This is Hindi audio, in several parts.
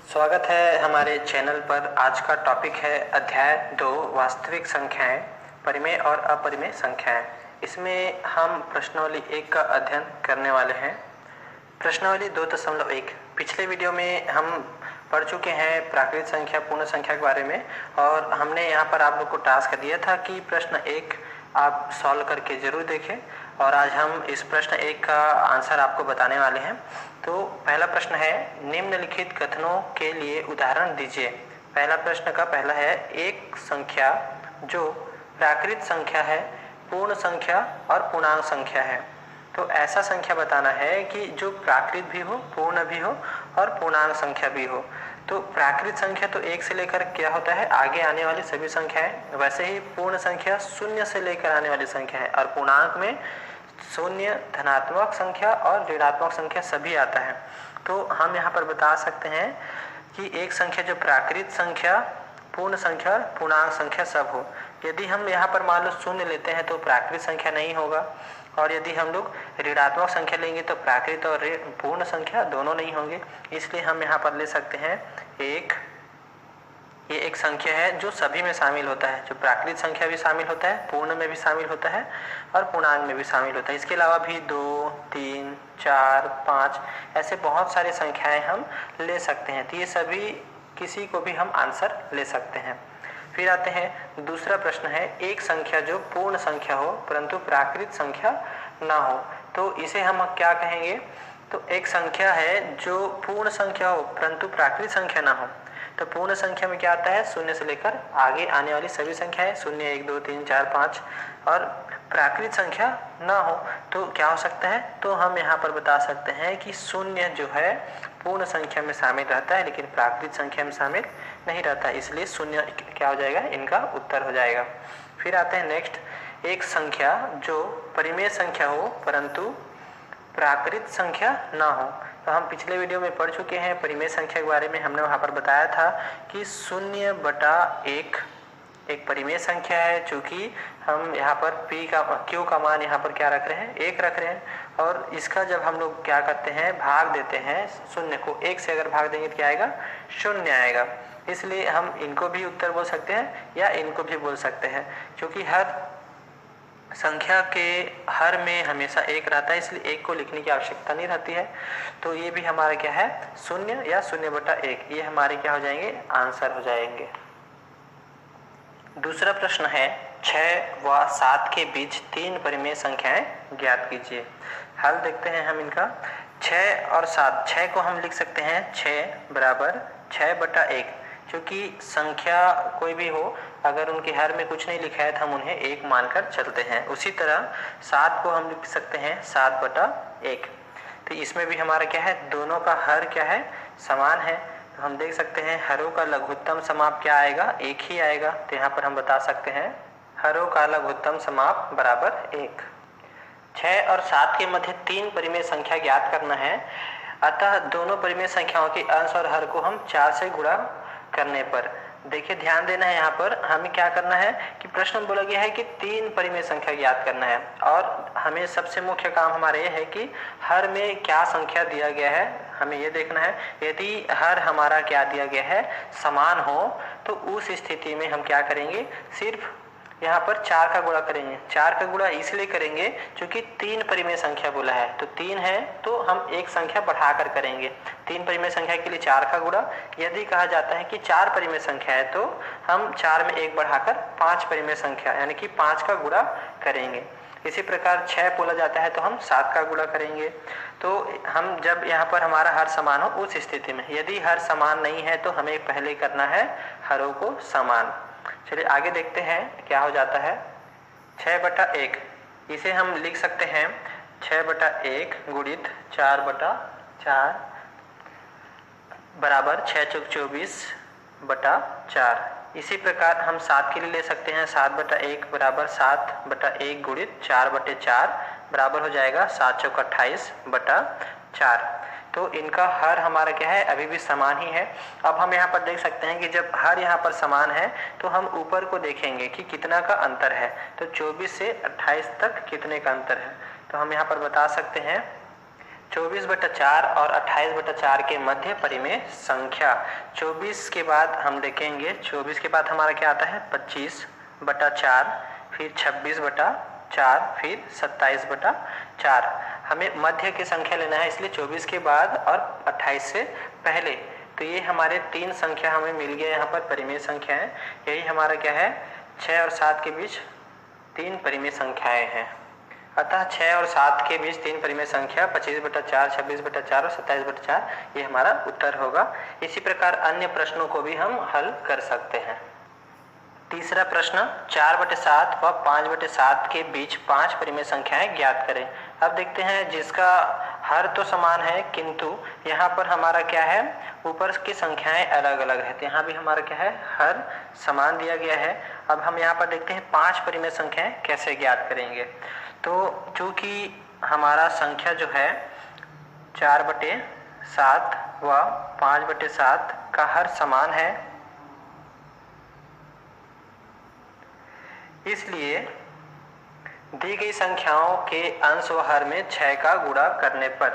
स्वागत है हमारे चैनल पर। आज का टॉपिक है अध्याय 2 वास्तविक संख्याएं, परिमेय और अपरिमेय संख्याएं। इसमें हम प्रश्नावली 1 का अध्ययन करने वाले हैं। प्रश्नावली 2.1 पिछले वीडियो में हम पढ़ चुके हैं प्राकृत संख्या, पूर्ण संख्या के बारे में, और हमने यहाँ पर आप लोग को टास्क दिया था कि प्रश्न 1 आप सॉल्व करके ज़रूर देखें, और आज हम इस प्रश्न 1 का आंसर आपको बताने वाले हैं। तो पहला प्रश्न है, निम्नलिखित कथनों के लिए उदाहरण दीजिए। पहला प्रश्न का पहला है, एक संख्या जो प्राकृत संख्या है, पूर्ण संख्या और पूर्णांक संख्या है। तो ऐसा संख्या बताना है कि जो प्राकृत भी हो, पूर्ण भी हो और पूर्णांक संख्या भी हो। तो प्राकृत संख्या तो 1 से लेकर क्या होता है, आगे आने वाली सभी संख्याएं। वैसे ही पूर्ण संख्या 0 से लेकर आने वाली संख्या है, और पूर्णांक में 0, धनात्मक संख्या और ऋणात्मक संख्या सभी आता है। तो हम यहाँ पर बता सकते हैं कि एक संख्या जो प्राकृत संख्या, पूर्ण संख्या, पूर्णांक संख्या सब हो। यदि हम यहाँ पर मान लो 0 लेते हैं तो प्राकृत संख्या नहीं होगा, और यदि हम लोग ऋणात्मक संख्या लेंगे तो प्राकृत और पूर्ण संख्या दोनों नहीं होंगे। इसलिए हम यहाँ पर ले सकते हैं ये एक संख्या है जो सभी में शामिल होता है, जो प्राकृत संख्या भी शामिल होता है, पूर्ण में भी शामिल होता है और पूर्णांक में भी शामिल होता है। इसके अलावा भी 2, 3, 4, 5 ऐसे बहुत सारी संख्याएं हम ले सकते हैं। तो ये सभी किसी को भी हम आंसर ले सकते हैं। फिर आते हैं दूसरा प्रश्न है, एक संख्या जो पूर्ण संख्या हो परंतु प्राकृत संख्या ना हो। तो इसे हम क्या कहेंगे, तो एक संख्या है जो पूर्ण संख्या हो परंतु प्राकृत संख्या ना हो। तो पूर्ण संख्या में क्या आता है, 0 से लेकर आगे आने वाली सभी संख्याएं, 0, 1, 2, 3, 4, 5, और प्राकृत संख्या ना हो तो क्या हो सकता है। तो हम यहाँ पर बता सकते हैं कि 0 जो है पूर्ण संख्या में शामिल रहता है लेकिन प्राकृत संख्या में शामिल नहीं रहता, इसलिए 0 क्या हो जाएगा, इनका उत्तर हो जाएगा। फिर आते हैं नेक्स्ट, एक संख्या जो परिमेय संख्या हो परंतु प्राकृत संख्या ना हो। तो हम पिछले वीडियो में पढ़ चुके हैं परिमेय संख्या के बारे में। हमने वहाँ पर बताया था कि 0/1 एक परिमेय संख्या है, चूँकि हम यहाँ पर Q का मान यहाँ पर क्या रख रहे हैं, 1 रख रहे हैं, और इसका जब हम लोग क्या करते हैं, भाग देते हैं 0 को 1 से, अगर भाग देंगे तो क्या आएगा, 0 आएगा। इसलिए हम इनको भी उत्तर बोल सकते हैं या इनको भी बोल सकते हैं, क्योंकि हर संख्या के हर में हमेशा 1 रहता है, इसलिए 1 को लिखने की आवश्यकता नहीं रहती है। तो ये भी हमारा क्या है, 0 या 0/1, ये हमारे क्या हो जाएंगे, आंसर हो जाएंगे। दूसरा प्रश्न है, 6 व 7 के बीच 3 परिमेय संख्याएं ज्ञात कीजिए। हल देखते हैं हम इनका। 6 और 7, 6 को हम लिख सकते हैं 6 बराबर 6/1, क्योंकि संख्या कोई भी हो, अगर उनके हर में कुछ नहीं लिखा है तो हम उन्हें 1 मानकर चलते हैं। उसी तरह 7 को हम लिख सकते हैं 7/1। तो इसमें भी हमारा क्या है, दोनों का हर क्या है, समान है। तो हम देख सकते हैं हरों का लघुत्तम समाप क्या आएगा, 1 ही आएगा। तो यहाँ पर हम बता सकते हैं हरों का लघुत्तम समाप बराबर 1। 6 और 7 के मध्य 3 परिमेय संख्या ज्ञात करना है, अतः दोनों परिमेय संख्याओं के अंश और हर को हम 4 से गुणा करने पर, देखिए ध्यान देना है, यहाँ पर हमें क्या करना है कि प्रश्न बोला गया है कि 3 परिमेय संख्या ज्ञात करना है, और हमें सबसे मुख्य काम हमारा ये है कि हर में क्या संख्या दिया गया है, हमें ये देखना है। यदि हर हमारा क्या दिया गया है, समान हो, तो उस स्थिति में हम क्या करेंगे, सिर्फ यहाँ पर 4 का गुणा करेंगे। 4 का गुणा इसलिए करेंगे क्योंकि 3 परिमेय संख्या बोला है, तो 3 है तो हम एक संख्या बढ़ाकर करेंगे। 3 परिमेय संख्या के लिए 4 का गुणा। यदि कहा जाता है कि 4 परिमेय संख्या है तो हम 4 में 1 बढ़ाकर 5 परिमेय संख्या यानी कि 5 का गुणा करेंगे। इसी प्रकार 6 बोला जाता है तो हम 7 का गुणा करेंगे। तो हम जब यहाँ पर हमारा हर समान हो उस स्थिति में, यदि हर समान नहीं है तो हमें पहले करना है हरों को समान। चलिए आगे देखते हैं क्या हो जाता है। 6/1 इसे हम लिख सकते हैं 6/1 गुणित 4/4 बराबर 6 चौक 24/4। इसी प्रकार हम 7 के लिए ले सकते हैं 7/1 बराबर 7/1 गुणित 4/4 बराबर हो जाएगा 7 चौक 28/4। तो इनका हर हमारा क्या है, अभी भी समान ही है। अब हम यहाँ पर देख सकते हैं कि जब हर यहाँ पर समान है तो हम ऊपर को देखेंगे कि कितना का अंतर है। तो 24 से 28 तक कितने का अंतर है, तो हम यहाँ पर बता सकते हैं 24/4 और 28/4 के मध्य परिमेय संख्या। 24 के बाद हम देखेंगे, 24 के बाद हमारा क्या आता है 25/4, फिर 26/4, फिर 27/4। हमें मध्य की संख्या लेना है, इसलिए 24 के बाद और 28 से पहले। तो ये हमारे 3 संख्या हमें मिल गया यहाँ पर परिमेय संख्या है। यही हमारा क्या है 6 और 7 के बीच 3 परिमेय संख्याएं हैं। अतः 6 और 7 के बीच 3 परिमेय संख्या 25/4, 26/4 और 27/4 ये हमारा उत्तर होगा। इसी प्रकार अन्य प्रश्नों को भी हम हल कर सकते हैं। तीसरा प्रश्न, 4/7 व 5/7 के बीच 5 परिमेय संख्याएं ज्ञात करें। अब देखते हैं, जिसका हर तो समान है किंतु यहाँ पर हमारा क्या है ऊपर की संख्याएं अलग अलग है। तो यहाँ भी हमारा क्या है हर समान दिया गया है। अब हम यहाँ पर देखते हैं 5 परिमेय संख्याएं कैसे ज्ञात करेंगे। तो चूंकि हमारा संख्या जो है 4/7 व 5/7 का हर समान है, इसलिए दी गई संख्याओं के अंश व हर में 6 का गुणा करने पर,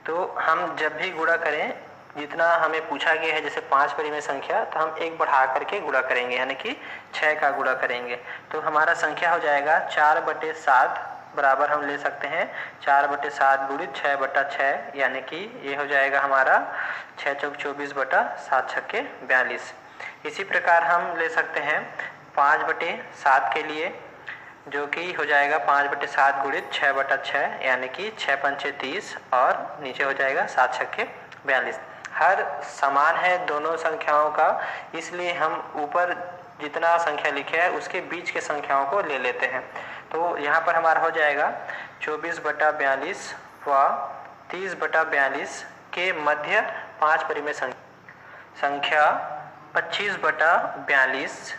तो हम जब भी गुणा करें जितना हमें पूछा गया है, जैसे 5 परिमेय संख्या, तो हम 1 बढ़ा करके गुणा करेंगे, यानी कि 6 का गुणा करेंगे। तो हमारा संख्या हो जाएगा 4/7 बराबर हम ले सकते हैं 4/7 गुणित 6/6, यानी कि ये हो जाएगा हमारा 6 चौक 24/7 छक्के 42। इसी प्रकार हम ले सकते हैं 5/7 के लिए, जो कि हो जाएगा 5/7 गुणित 6/6, यानी कि 6 पंचे 30 और नीचे हो जाएगा 7 छक्के 42। हर समान है दोनों संख्याओं का, इसलिए हम ऊपर जितना संख्या लिखे है उसके बीच के संख्याओं को ले लेते हैं। तो यहाँ पर हमारा हो जाएगा 24/42 व 30/42 के मध्य 5 परिमेय संख्या 25/42,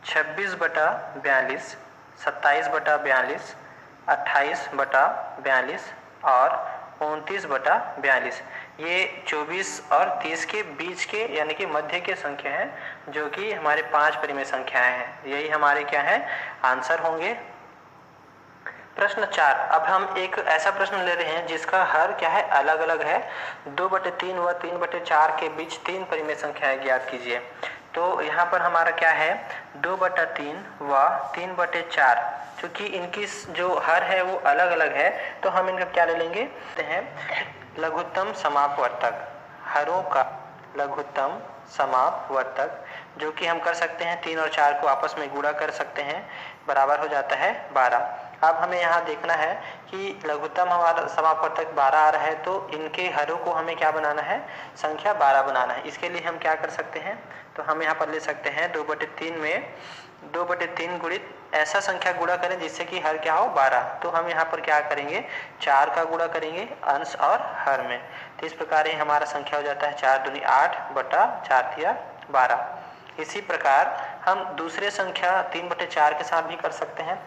26/42, 27/42, 28/42 और 29/42। ये 24 और 30 के बीच के यानी कि मध्य के संख्या हैं, जो कि हमारे 5 परिमेय संख्याएं हैं। यही हमारे क्या है आंसर होंगे। प्रश्न 4, अब हम एक ऐसा प्रश्न ले रहे हैं जिसका हर क्या है अलग अलग है। 2/3 व 3/4 के बीच 3 परिमेय संख्याएं ज्ञात कीजिए। तो यहाँ पर हमारा क्या है 2/3 व 3/4, क्योंकि इनकी जो हर है वो अलग अलग है, तो हम इनका क्या ले लेंगे लघुत्तम समापवर्तक, हरों का लघुत्तम समापवर्तक, जो कि हम कर सकते हैं 3 और 4 को आपस में गुणा कर सकते हैं, बराबर हो जाता है 12। अब हमें यहाँ देखना है कि लघुत्तम हमारा समापवर्तक 12 आ रहा है, तो इनके हरों को हमें क्या बनाना है संख्या 12 बनाना है। इसके लिए हम क्या कर सकते हैं, तो हम यहाँ पर ले सकते हैं 2/3 में 2/3 गुणित ऐसा संख्या गुणा करें जिससे कि हर क्या हो 12। तो हम यहाँ पर क्या करेंगे 4 का गुणा करेंगे अंश और हर में। तो इस प्रकार ही हमारा संख्या हो जाता है 4 दूनी 8 बटा 4 तिया 12। इसी प्रकार हम दूसरे संख्या 3/4 के साथ भी कर सकते हैं।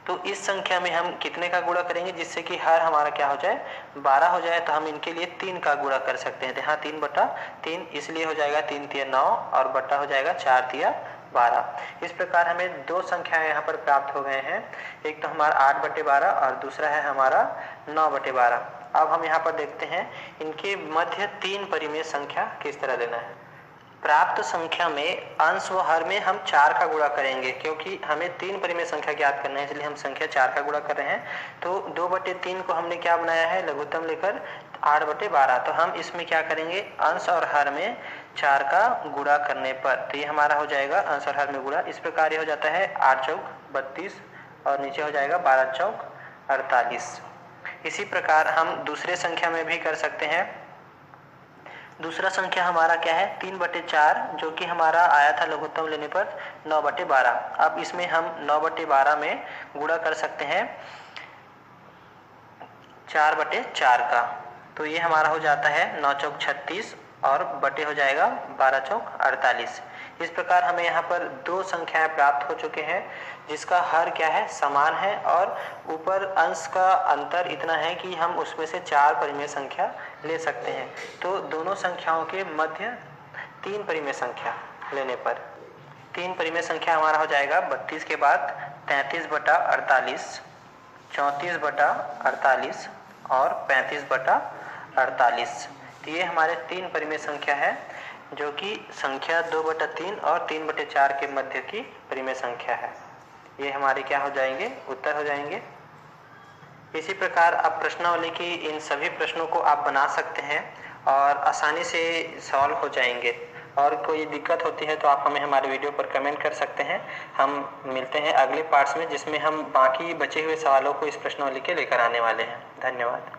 तो इस संख्या में हम कितने का गुणा करेंगे जिससे कि हर हमारा क्या हो जाए 12 हो जाए, तो हम इनके लिए 3 का गुणा कर सकते हैं। तो यहाँ 3/3, इसलिए हो जाएगा 3 तिया 9 और बटा हो जाएगा 4 तिया 12। इस प्रकार हमें 2 संख्याएं यहाँ पर प्राप्त हो गए हैं, एक तो हमारा 8/12 और दूसरा है हमारा 9/12। अब हम यहाँ पर देखते हैं इनके मध्य 3 परिमेय संख्या किस तरह लेना है। प्राप्त संख्या में अंश व हर में हम 4 का गुणा करेंगे, क्योंकि हमें 3 परिमेय संख्या ज्ञात करना है, इसलिए हम संख्या 4 का गुणा कर रहे हैं। तो 2/3 को हमने क्या बनाया है लघुत्तम लेकर 8/12। तो हम इसमें क्या करेंगे अंश और हर में 4 का गुणा करने पर, तो ये हमारा हो जाएगा अंश और हर में गुणा। इस प्रकार ये हो जाता है 8 चौक 32 और नीचे हो जाएगा 12 चौक 48। इसी प्रकार हम दूसरे संख्या में भी कर सकते हैं। दूसरा संख्या हमारा क्या है 3/4, जो कि हमारा आया था लघुत्तम लेने पर 9/12। अब इसमें हम 9/12 में गुणा कर सकते हैं 4/4 का, तो ये हमारा हो जाता है 9 चौक 36 और बटे हो जाएगा 12 चौक 48। इस प्रकार हमें यहाँ पर 2 संख्याएं प्राप्त हो चुके हैं जिसका हर क्या है समान है, और ऊपर अंश का अंतर इतना है कि हम उसमें से 4 परिमेय संख्या ले सकते हैं। तो दोनों संख्याओं के मध्य 3 परिमेय संख्या लेने पर 3 परिमेय संख्या हमारा हो जाएगा 32 के बाद 33/48, 34/48, और 35/48। तो ये हमारे 3 परिमेय संख्या है, जो कि संख्या 2/3 और 3/4 के मध्य की परिमेय संख्या है। ये हमारे क्या हो जाएंगे, उत्तर हो जाएंगे। इसी प्रकार आप प्रश्नावली की इन सभी प्रश्नों को आप बना सकते हैं और आसानी से सॉल्व हो जाएंगे। और कोई दिक्कत होती है तो आप हमें हमारे वीडियो पर कमेंट कर सकते हैं। हम मिलते हैं अगले पार्ट्स में, जिसमें हम बाकी बचे हुए सवालों को इस प्रश्नावली के लेकर आने वाले हैं। धन्यवाद।